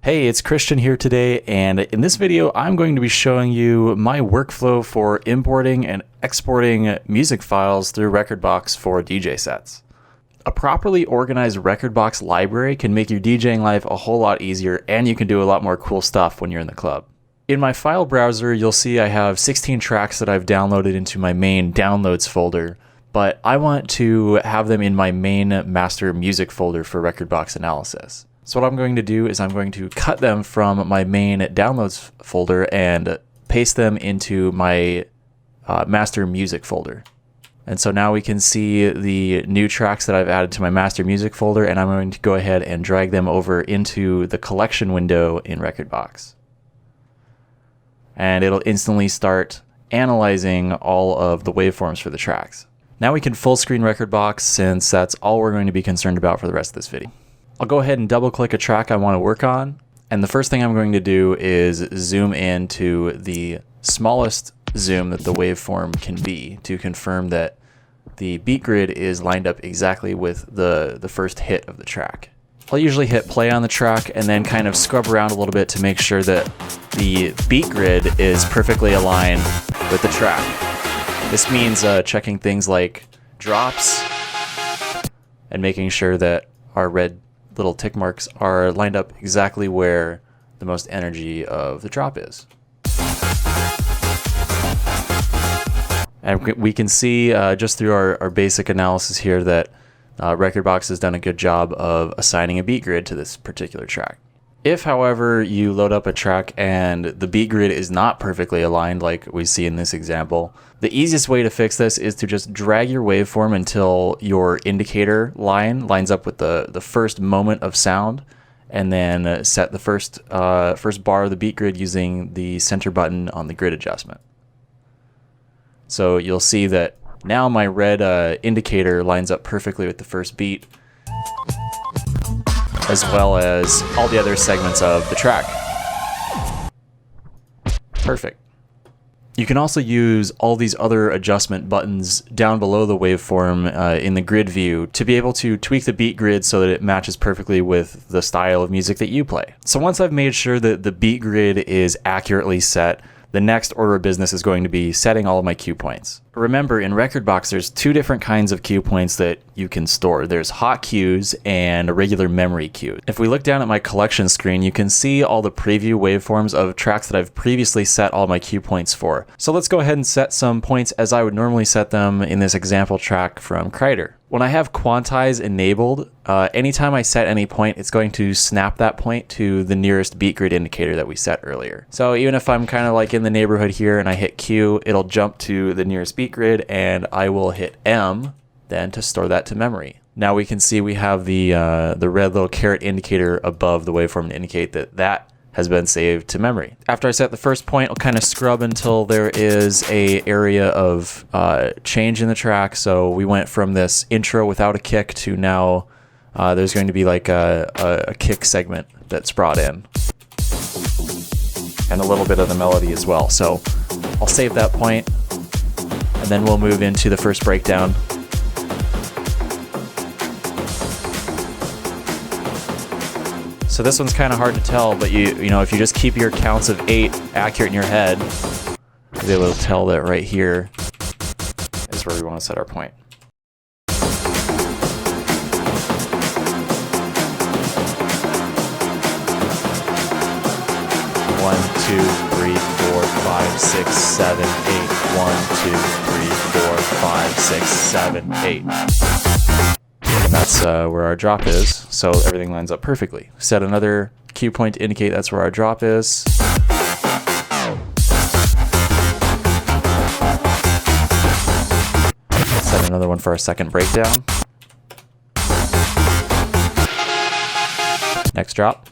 Hey, it's Christian here today, and in this video I'm going to be showing you my workflow for importing and exporting music files through Rekordbox for DJ sets. A properly organized Rekordbox library can make your DJing life a whole lot easier, and you can do a lot more cool stuff when you're in the club. In my file browser, you'll see I have 16 tracks that I've downloaded into my main downloads folder, but I want to have them in my main master music folder for Rekordbox analysis. So what I'm going to do is I'm going to cut them from my main downloads folder and paste them into my master music folder. And so now we can see the new tracks that I've added to my master music folder, and I'm going to go ahead and drag them over into the collection window in Rekordbox. And it'll instantly start analyzing all of the waveforms for the tracks. Now we can full screen Rekordbox, since that's all we're going to be concerned about for the rest of this video. I'll go ahead and double click a track I want to work on, and the first thing I'm going to do is zoom in to the smallest zoom that the waveform can be to confirm that the beat grid is lined up exactly with the first hit of the track. I'll usually hit play on the track and then kind of scrub around a little bit to make sure that the beat grid is perfectly aligned with the track. This means checking things like drops and making sure that our red little tick marks are lined up exactly where the most energy of the drop is. And we can see just through our basic analysis here that Rekordbox has done a good job of assigning a beat grid to this particular track. If, however, you load up a track and the beat grid is not perfectly aligned like we see in this example, the easiest way to fix this is to just drag your waveform until your indicator line lines up with the first moment of sound, and then set the first bar of the beat grid using the center button on the grid adjustment. So you'll see that now my red indicator lines up perfectly with the first beat, as well as all the other segments of the track. Perfect. You can also use all these other adjustment buttons down below the waveform in the grid view to be able to tweak the beat grid so that it matches perfectly with the style of music that you play. So once I've made sure that the beat grid is accurately set, the next order of business is going to be setting all of my cue points. Remember, in Rekordbox, there's two different kinds of cue points that you can store. There's hot cues and a regular memory cue. If we look down at my collection screen, you can see all the preview waveforms of tracks that I've previously set all my cue points for. So let's go ahead and set some points as I would normally set them in this example track from Kreider. When I have quantize enabled, anytime I set any point, it's going to snap that point to the nearest beat grid indicator that we set earlier. So even if I'm kind of like in the neighborhood here and I hit Q, it'll jump to the nearest beat grid, and I will hit M then to store that to memory. Now we can see we have the red little caret indicator above the waveform to indicate that that has been saved to memory. After I set the first point, I'll kind of scrub until there is a area of change in the track. So we went from this intro without a kick to now there's going to be like a kick segment that's brought in, and a little bit of the melody as well. So I'll save that point, and then we'll move into the first breakdown. So this one's kind of hard to tell, but you know, if you just keep your counts of 8 accurate in your head, you'll be able to tell that right here is where we want to set our point. 1, 2, 3, 4, 5, 6, 7, 8. 1, 2, 3, 4, 5, 6, 7, 8. And that's where our drop is, so everything lines up perfectly. Set another cue point to indicate that's where our drop is. Set another one for our second breakdown. Next drop.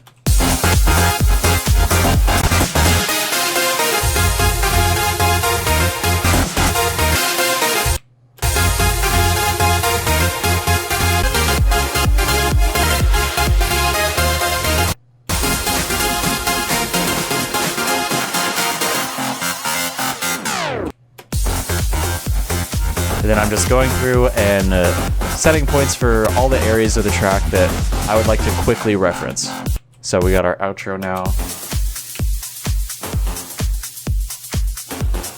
And then I'm just going through and setting points for all the areas of the track that I would like to quickly reference. So we got our outro now.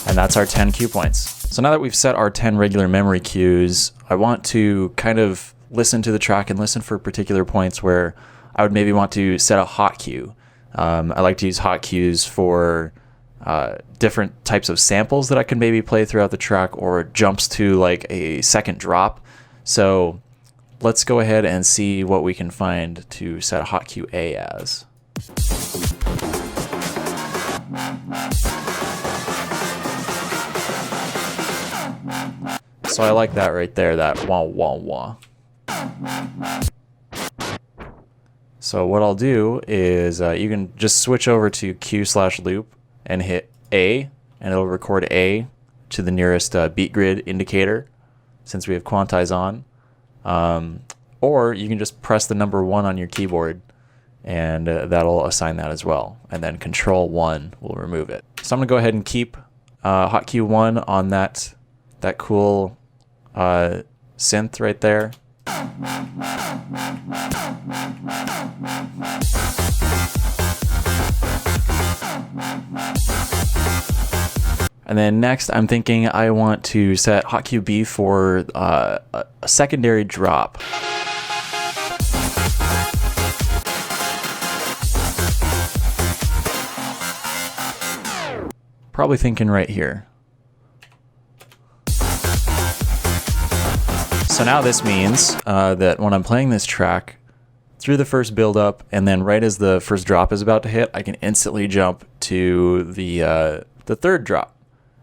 And that's our 10 cue points. So now that we've set our 10 regular memory cues, I want to kind of listen to the track and listen for particular points where I would maybe want to set a hot cue. I like to use hot cues for different types of samples that I can maybe play throughout the track, or jumps to like a second drop. So let's go ahead and see what we can find to set a hot cue A as. So I like that right there, that wah wah wah. So what I'll do is you can just switch over to cue/loop and hit A, and it'll record A to the nearest beat grid indicator, since we have quantize on. Or you can just press the number 1 on your keyboard, and that'll assign that as well. And then Control 1 will remove it. So I'm gonna go ahead and keep hot cue 1 on that cool synth right there. And then next, I'm thinking I want to set hot cue B for a secondary drop. Probably thinking right here. So now this means that when I'm playing this track, through the first build up, and then right as the first drop is about to hit, I can instantly jump to the third drop.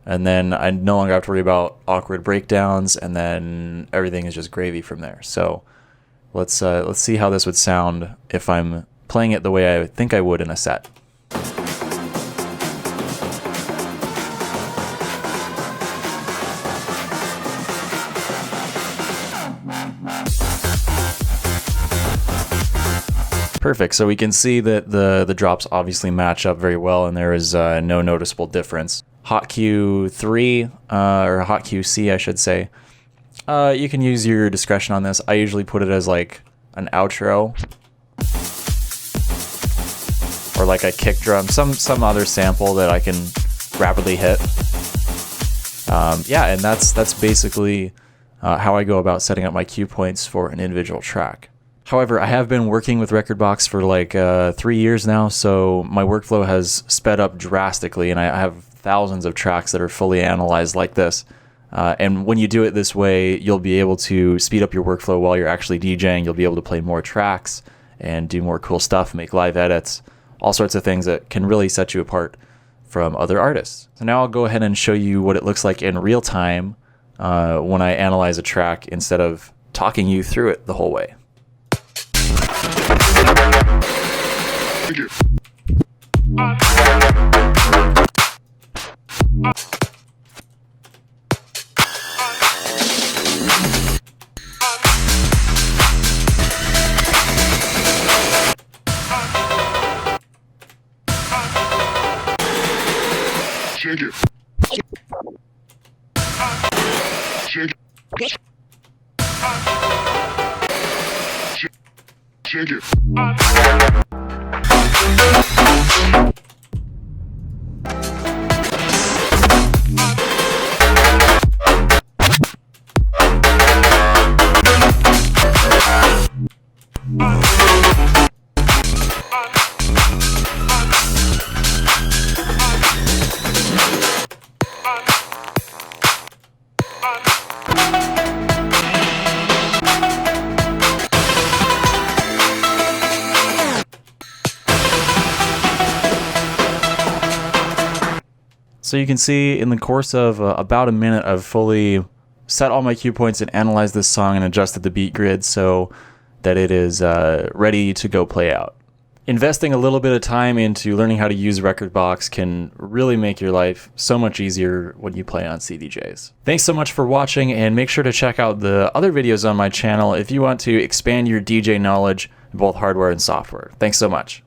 And then I no longer have to worry about awkward breakdowns, and then everything is just gravy from there. So let's see how this would sound if I'm playing it the way I think I would in a set. Perfect. So we can see that the drops obviously match up very well, and there is no noticeable difference. Hot cue 3, or hot cue C, I should say. You can use your discretion on this. I usually put it as like an outro, or like a kick drum, some other sample that I can rapidly hit. Yeah, and that's basically how I go about setting up my cue points for an individual track. However, I have been working with Rekordbox for like 3 years now, so my workflow has sped up drastically, and I have thousands of tracks that are fully analyzed like this. And when you do it this way, you'll be able to speed up your workflow while you're actually DJing. You'll be able to play more tracks and do more cool stuff, make live edits, all sorts of things that can really set you apart from other artists. So now I'll go ahead and show you what it looks like in real time when I analyze a track instead of talking you through it the whole way. Thank you. Shake it. Shake it. Shake it. So you can see in the course of about a minute, I've fully set all my cue points and analyzed this song and adjusted the beat grid so that it is ready to go play out. Investing a little bit of time into learning how to use Rekordbox can really make your life so much easier when you play on CDJs. Thanks so much for watching, and make sure to check out the other videos on my channel if you want to expand your DJ knowledge in both hardware and software. Thanks so much.